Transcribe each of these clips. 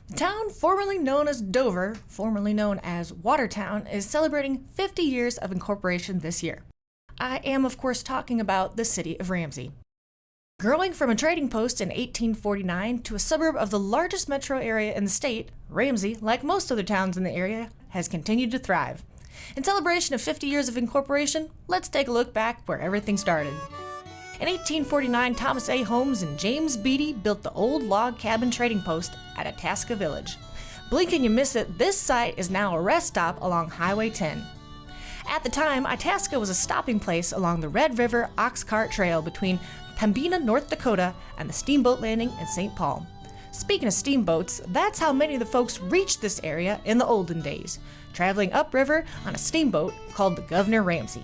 The town formerly known as Dover, formerly known as Watertown, is celebrating 50 years of incorporation this year. I am, of course, talking about the City of Ramsey. Growing from a trading post in 1849 to a suburb of the largest metro area in the state, Ramsey, like most other towns in the area, has continued to thrive. In celebration of 50 years of incorporation, let's take a look back where everything started. In 1849, Thomas A. Holmes and James Beatty built the old log cabin trading post at Itasca Village. Blink and you miss it, this site is now a rest stop along Highway 10. At the time, Itasca was a stopping place along the Red River Ox Cart Trail between Pembina, North Dakota, and the steamboat landing in St. Paul. Speaking of steamboats, that's how many of the folks reached this area in the olden days, traveling upriver on a steamboat called the Governor Ramsey.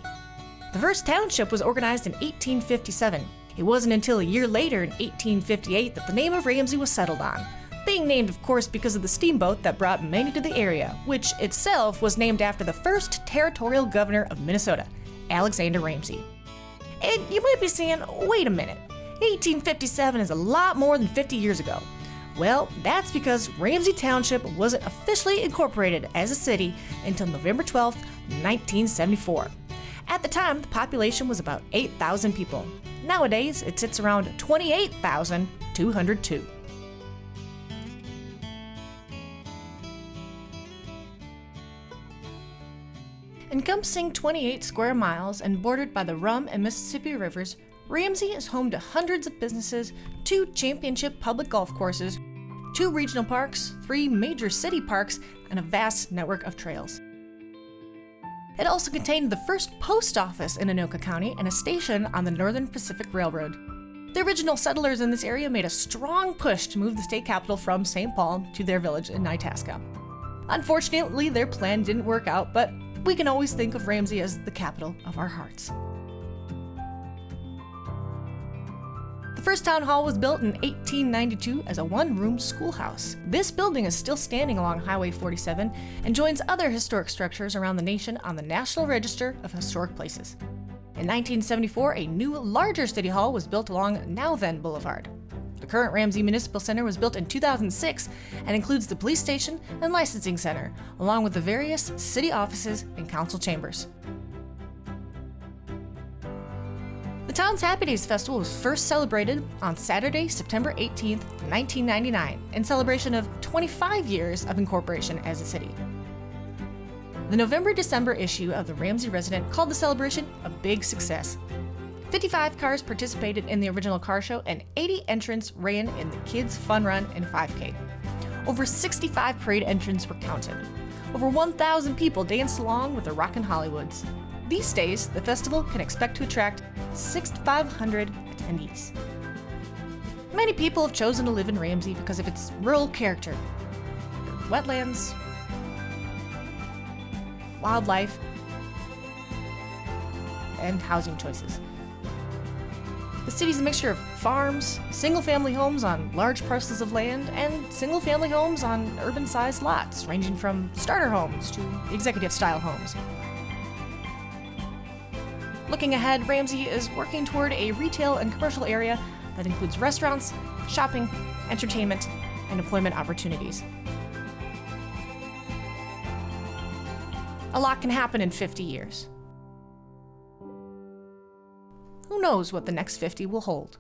The first township was organized in 1857. It wasn't until a year later in 1858 that the name of Ramsey was settled on, being named, of course, because of the steamboat that brought many to the area, which itself was named after the first territorial governor of Minnesota, Alexander Ramsey. And you might be saying, wait a minute, 1857 is a lot more than 50 years ago. Well, that's because Ramsey Township wasn't officially incorporated as a city until November 12, 1974. At the time, the population was about 8,000 people. Nowadays, it sits around 28,202. Encompassing 28 square miles and bordered by the Rum and Mississippi rivers, Ramsey is home to hundreds of businesses, 2 championship public golf courses, 2 regional parks, 3 major city parks, and a vast network of trails. It also contained the first post office in Anoka County and a station on the Northern Pacific Railroad. The original settlers in this area made a strong push to move the state capital from St. Paul to their village in Itasca. Unfortunately, their plan didn't work out, but we can always think of Ramsey as the capital of our hearts. The first town hall was built in 1892 as a one-room schoolhouse. This building is still standing along Highway 47 and joins other historic structures around the nation on the National Register of Historic Places. In 1974, a new, larger city hall was built along Now Then Boulevard. The current Ramsey Municipal Center was built in 2006 and includes the police station and licensing center, along with the various city offices and council chambers. The town's Happy Days Festival was first celebrated on Saturday, September 18, 1999, in celebration of 25 years of incorporation as a city. The November-December issue of the Ramsey Resident called the celebration a big success. 55 cars participated in the original car show and 80 entrants ran in the Kids Fun Run and 5K. Over 65 parade entrants were counted. Over 1,000 people danced along with the Rockin' Hollywoods. These days, the festival can expect to attract 6,500 attendees. Many people have chosen to live in Ramsey because of its rural character, wetlands, wildlife, and housing choices. The city's a mixture of farms, single-family homes on large parcels of land, and single-family homes on urban-sized lots, ranging from starter homes to executive-style homes. Looking ahead, Ramsey is working toward a retail and commercial area that includes restaurants, shopping, entertainment, and employment opportunities. A lot can happen in 50 years. Who knows what the next 50 will hold?